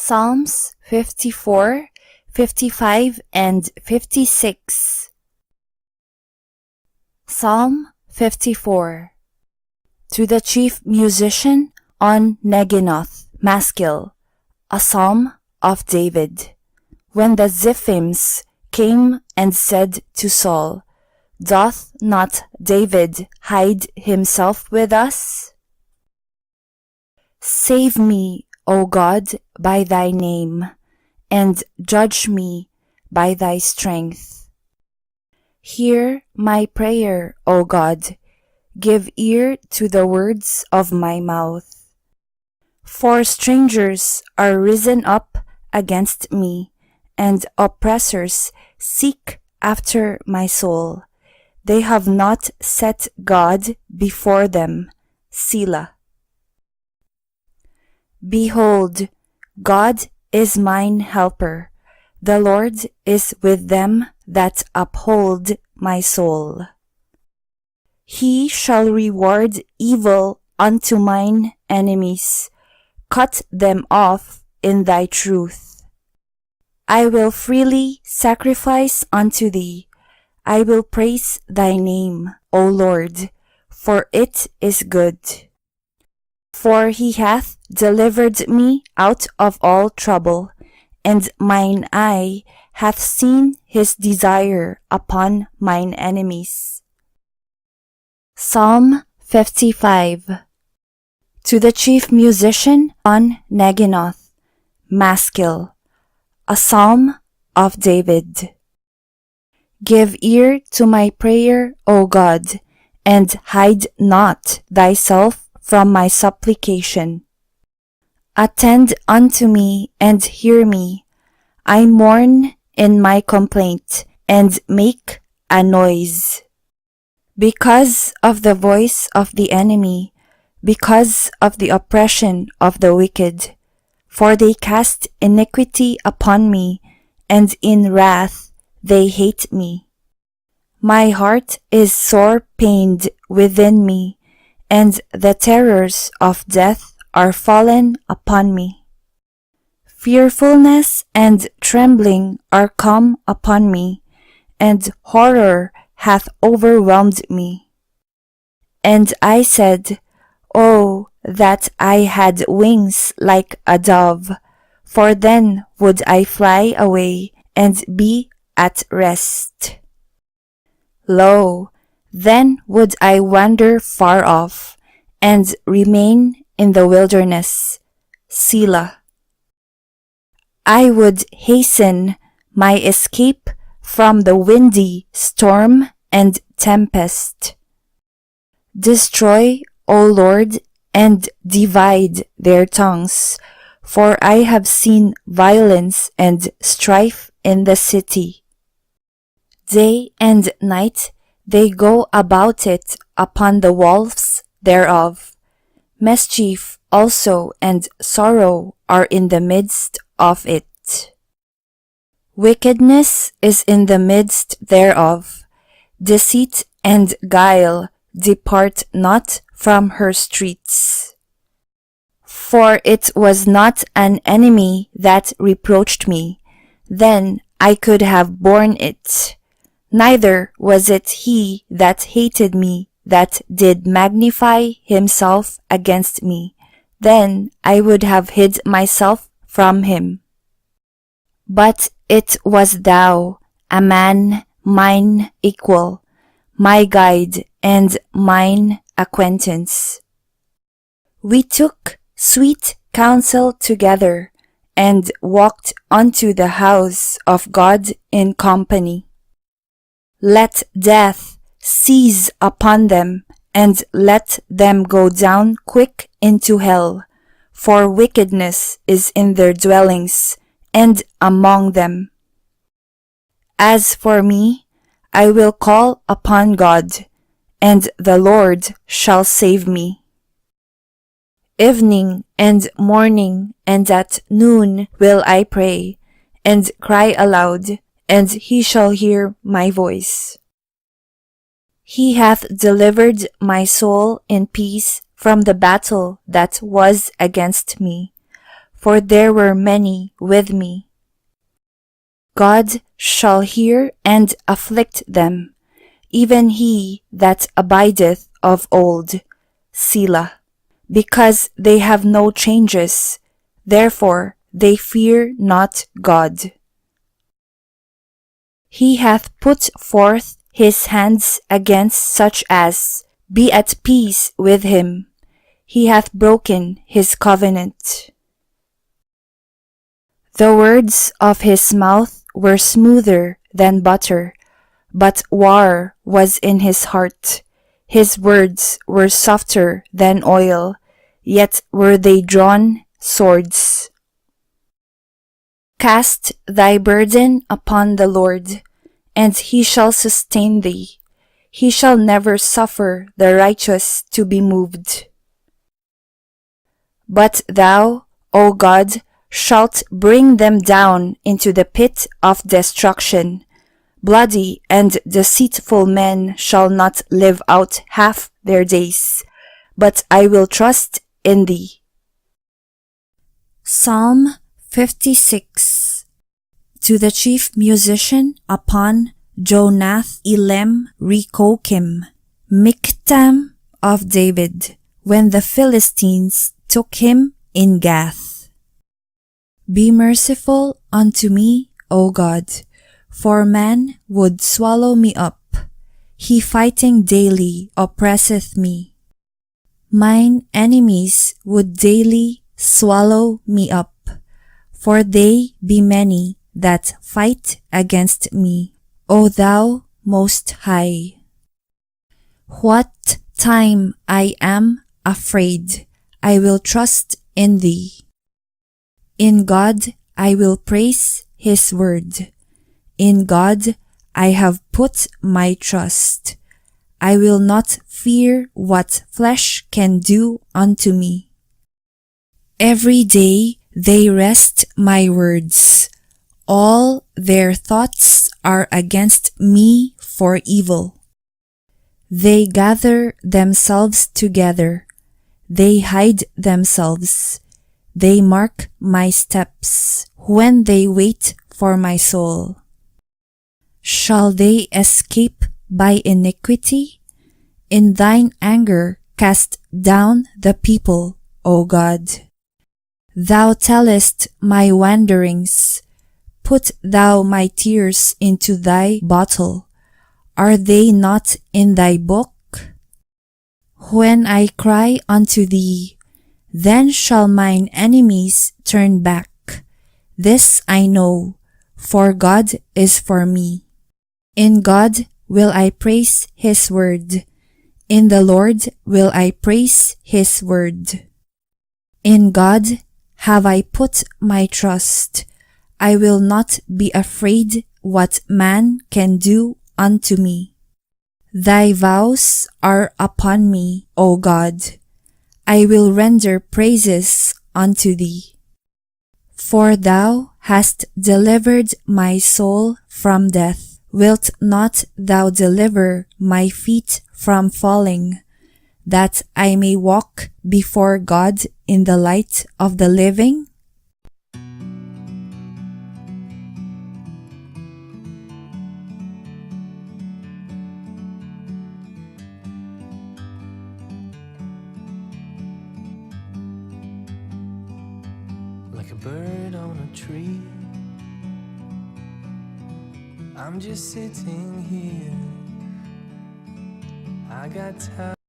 Psalms 54, 55, and 56. Psalm 54. To the chief musician on Neginoth, Maskil, a psalm of David. When the Ziphims came and said to Saul, "Doth not David hide himself with us? Save me, O God, by thy name, and judge me by thy strength. Hear my prayer, O God, give ear to the words of my mouth. For strangers are risen up against me, and oppressors seek after my soul. They have not set God before them. Selah. Behold, God is mine helper. The Lord is with them that uphold my soul. He shall reward evil unto mine enemies. Cut them off in thy truth. I will freely sacrifice unto thee. I will praise thy name, O Lord, for it is good. For he hath delivered me out of all trouble, and mine eye hath seen his desire upon mine enemies. Psalm 55. To the chief musician on Neginoth, Maskil, a psalm of David. Give ear to my prayer, O God, and hide not thyself from my supplication. Attend unto me and hear me. I mourn in my complaint and make a noise. Because of the voice of the enemy, because of the oppression of the wicked, for they cast iniquity upon me, and in wrath they hate me. My heart is sore pained within me, and the terrors of death are fallen upon me. Fearfulness and trembling are come upon me, and horror hath overwhelmed me. And I said, Oh, that I had wings like a dove, for then would I fly away and be at rest. Lo, then would I wander far off, and remain in the wilderness. Selah. I would hasten my escape from the windy storm and tempest. Destroy, O Lord, and divide their tongues, for I have seen violence and strife in the city. Day and night they go about it upon the walls thereof. Mischief also and sorrow are in the midst of it. Wickedness is in the midst thereof. Deceit and guile depart not from her streets. For it was not an enemy that reproached me, then I could have borne it. Neither was it he that hated me that did magnify himself against me, then I would have hid myself from him. But it was thou, a man mine equal, my guide and mine acquaintance. We took sweet counsel together, and walked unto the house of God in company. Let death seize upon them, and let them go down quick into hell, for wickedness is in their dwellings, and among them. As for me, I will call upon God, and the Lord shall save me. Evening and morning and at noon will I pray, and cry aloud, and he shall hear my voice. He hath delivered my soul in peace from the battle that was against me. for there were many with me. God shall hear and afflict them, even he that abideth of old. Selah. Because they have no changes, therefore they fear not God. He hath put forth his hands against such as be at peace with him. He hath broken his covenant. The words of his mouth were smoother than butter, but war was in his heart. His words were softer than oil, yet were they drawn swords. Cast thy burden upon the Lord, and he shall sustain thee. He shall never suffer the righteous to be moved. But thou, O God, shalt bring them down into the pit of destruction. Bloody and deceitful men shall not live out half their days, but I will trust in thee. Psalm 56. To the chief musician upon Jonath Elem Rekokim, Miktam of David, when the Philistines took him in Gath. Be merciful unto me, O God, for man would swallow me up. He fighting daily oppresseth me. Mine enemies would daily swallow me up, for they be many that fight against me, O thou Most High. What time I am afraid, I will trust in thee. In God I will praise his word. In God I have put my trust. I will not fear what flesh can do unto me. Every day they wrest my words. All their thoughts are against me for evil. They gather themselves together. They hide themselves. They mark my steps when they wait for my soul. Shall they escape by iniquity? In thine anger cast down the people, O God. Thou tellest my wanderings. Put thou my tears into thy bottle. Are they not in thy book? When I cry unto thee, then shall mine enemies turn back. This I know, for God is for me. In God will I praise his word. In the Lord will I praise his word. In God have I put my trust. I will not be afraid what man can do unto me. Thy vows are upon me, O God. I will render praises unto thee. For thou hast delivered my soul from death. Wilt not thou deliver my feet from falling, that I may walk before God in the light of the living? Like a bird on a tree, I'm just sitting here. I got time.